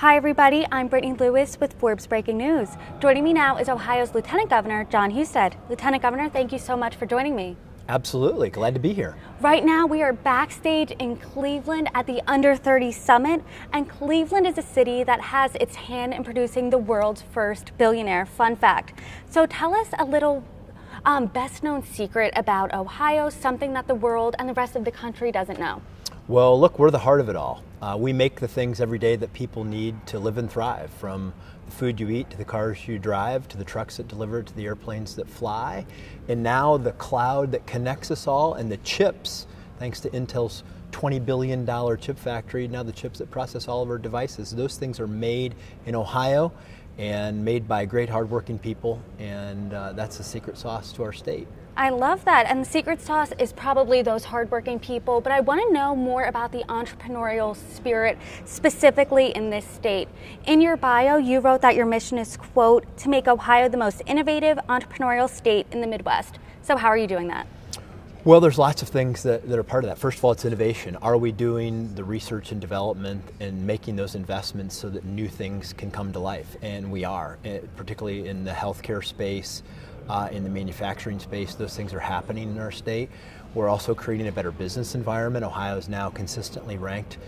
Hi everybody, I'm Brittany Lewis with Forbes Breaking News. Joining me now is Ohio's Lieutenant Governor, Jon Husted. Lieutenant Governor, thank you so much for joining me. Absolutely, glad to be here. Right now we are backstage in Cleveland at the Under 30 Summit, and Cleveland is a city that has its hand in producing the world's first billionaire. Fun fact. So tell us a little best known secret about Ohio, something that the world and the rest of the country doesn't know. Well, look, we're the heart of it all. We make the things every day that people need to live and thrive, from the food you eat to the cars you drive to the trucks that deliver to the airplanes that fly. And now the cloud that connects us all, and the chips, thanks to Intel's $20 billion chip factory, now the chips that process all of our devices, those things are made in Ohio and made by great hardworking people, and that's the secret sauce to our state. I love that, and the secret sauce is probably those hardworking people, but I want to know more about the entrepreneurial spirit specifically in this state. In your bio, you wrote that your mission is, quote, to make Ohio the most innovative entrepreneurial state in the Midwest. So how are you doing that? Well, there's lots of things that are part of that. First of all, it's innovation. Are we doing the research and development and making those investments so that new things can come to life? And we are, particularly in the healthcare space, in the manufacturing space. Those things are happening in our state. We're also creating a better business environment. Ohio is now consistently ranked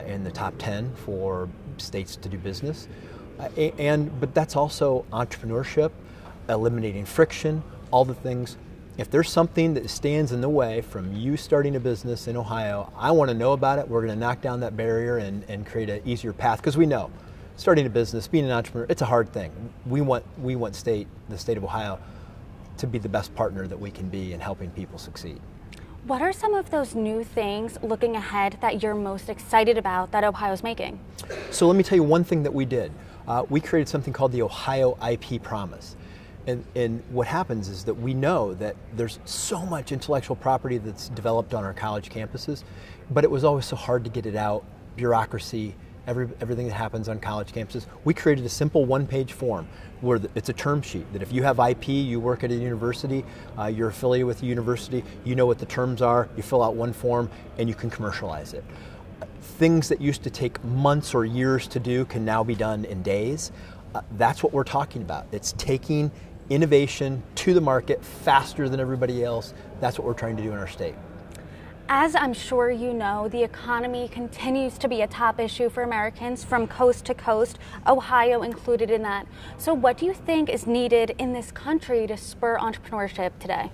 in the top 10 for states to do business. But that's also entrepreneurship, eliminating friction, all the things. If there's something that stands in the way from you starting a business in Ohio, I want to know about it. We're going to knock down that barrier and create an easier path, because we know starting a business, being an entrepreneur, it's a hard thing. We want the state of Ohio to be the best partner that we can be in helping people succeed. What are some of those new things looking ahead that you're most excited about that Ohio's making? So let me tell you one thing that we did. We created something called the Ohio IP Promise. And what happens is that we know that there's so much intellectual property that's developed on our college campuses, but it was always so hard to get it out, bureaucracy, everything that happens on college campuses. We created a simple one-page form where it's a term sheet that if you have IP, you work at a university, you're affiliated with a university, you know what the terms are, you fill out one form and you can commercialize it. Things that used to take months or years to do can now be done in days. That's what we're talking about. It's taking innovation to the market faster than everybody else. That's what we're trying to do in our state. As I'm sure you know, the economy continues to be a top issue for Americans from coast to coast, Ohio included in that. So what do you think is needed in this country to spur entrepreneurship today?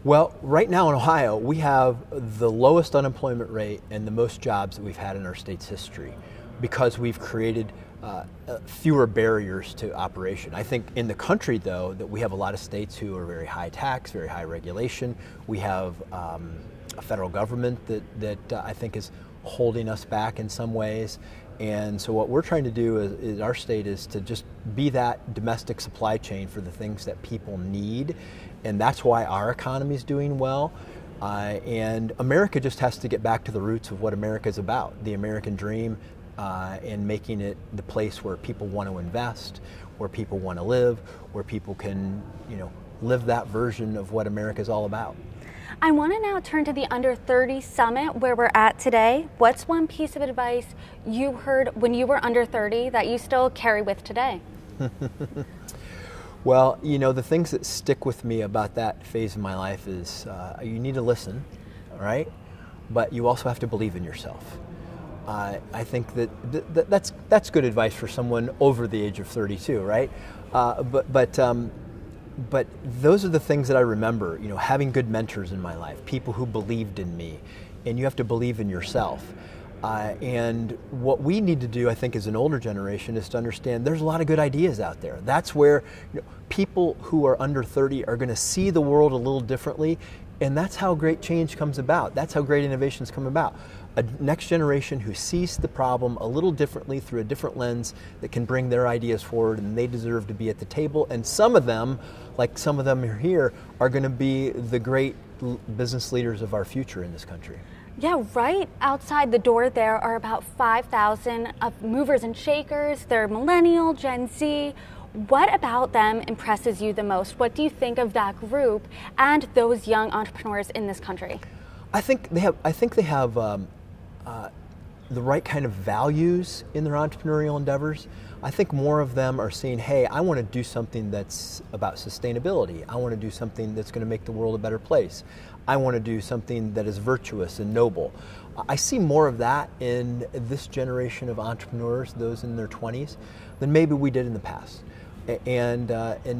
Well, right now in Ohio, we have the lowest unemployment rate and the most jobs that we've had in our state's history, because we've created fewer barriers to operation. I think in the country, though, that we have a lot of states who are very high tax, very high regulation. We have a federal government that I think is holding us back in some ways. And so what we're trying to do is our state is to just be that domestic supply chain for the things that people need. And that's why our economy is doing well. And America just has to get back to the roots of what America is about, the American dream, and making it the place where people want to invest, where people want to live, where people can, live that version of what America is all about. I want to now turn to the Under 30 Summit where we're at today. What's one piece of advice you heard when you were under 30 that you still carry with today? Well, the things that stick with me about that phase of my life is you need to listen, right? But you also have to believe in yourself. I think that's good advice for someone over the age of 32, right? But those are the things that I remember, having good mentors in my life, people who believed in me, and you have to believe in yourself. And what we need to do, I think, as an older generation is to understand there's a lot of good ideas out there. That's where people who are under 30 are going to see the world a little differently, and that's how great change comes about. That's how great innovations come about. A next generation who sees the problem a little differently through a different lens that can bring their ideas forward, and they deserve to be at the table. And some of them, like some of them are here, are going to be the great business leaders of our future in this country. Yeah, right outside the door there are about 5,000 of movers and shakers. They're millennial, Gen Z. What about them impresses you the most? What do you think of that group and those young entrepreneurs in this country? I think they have the right kind of values in their entrepreneurial endeavors, I think more of them are saying, hey, I want to do something that's about sustainability. I want to do something that's going to make the world a better place. I want to do something that is virtuous and noble. I see more of that in this generation of entrepreneurs, those in their 20s, than maybe we did in the past. And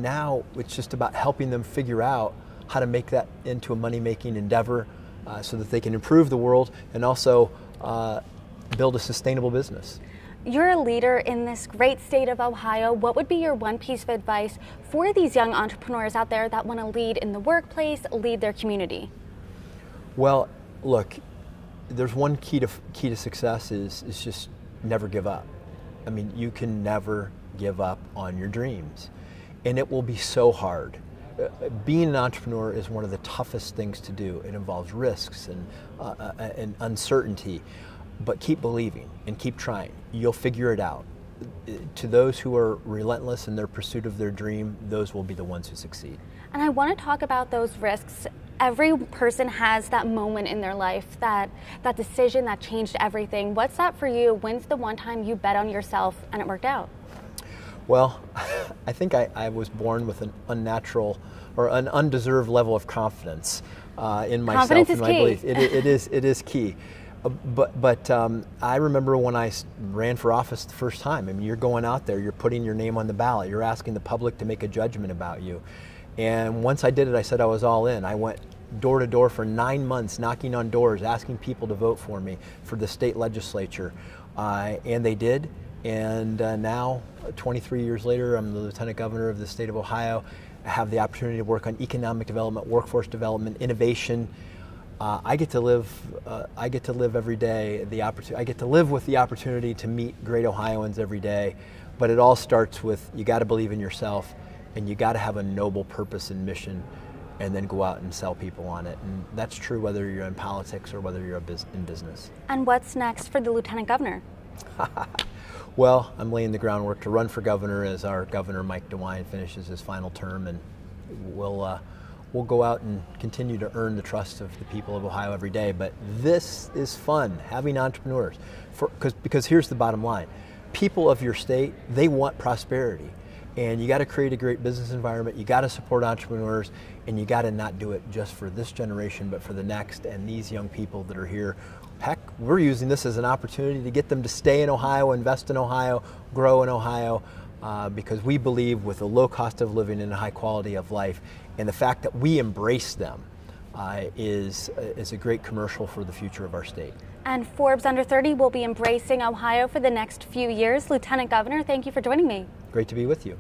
now it's just about helping them figure out how to make that into a money-making endeavor so that they can improve the world and also build a sustainable business. You're a leader in this great state of Ohio. What would be your one piece of advice for these young entrepreneurs out there that want to lead in the workplace, lead their community? Well, look, there's one key to success is just never give up. I mean, you can never give up on your dreams, and it will be so hard. Being an entrepreneur is one of the toughest things to do. It involves risks and uncertainty. But keep believing and keep trying. You'll figure it out. To those who are relentless in their pursuit of their dream, those will be the ones who succeed. And I want to talk about those risks. Every person has that moment in their life, that decision that changed everything. What's that for you? When's the one time you bet on yourself and it worked out? Well, I think I was born with an unnatural or an undeserved level of confidence in myself. Confidence and my is key. Belief. It is key. But I remember when I ran for office the first time. I mean, you're going out there, you're putting your name on the ballot, you're asking the public to make a judgment about you. And once I did it, I said I was all in. I went door to door for 9 months, knocking on doors, asking people to vote for me for the state legislature. And they did. And now, 23 years later, I'm the Lieutenant Governor of the state of Ohio. I have the opportunity to work on economic development, workforce development, innovation. I get to live every day. I get to live with the opportunity to meet great Ohioans every day. But it all starts with you got to believe in yourself, and you got to have a noble purpose and mission, and then go out and sell people on it. And that's true whether you're in politics or whether you're in business. And what's next for the Lieutenant Governor? Well, I'm laying the groundwork to run for governor as our governor, Mike DeWine, finishes his final term, and we'll go out and continue to earn the trust of the people of Ohio every day. But this is fun, having entrepreneurs, because here's the bottom line. People of your state, they want prosperity. And you got to create a great business environment, you got to support entrepreneurs, and you got to not do it just for this generation, but for the next, and these young people that are here. Heck, we're using this as an opportunity to get them to stay in Ohio, invest in Ohio, grow in Ohio, because we believe with a low cost of living and a high quality of life, and the fact that we embrace them is a great commercial for the future of our state. And Forbes Under 30 will be embracing Ohio for the next few years. Lieutenant Governor, thank you for joining me. Great to be with you.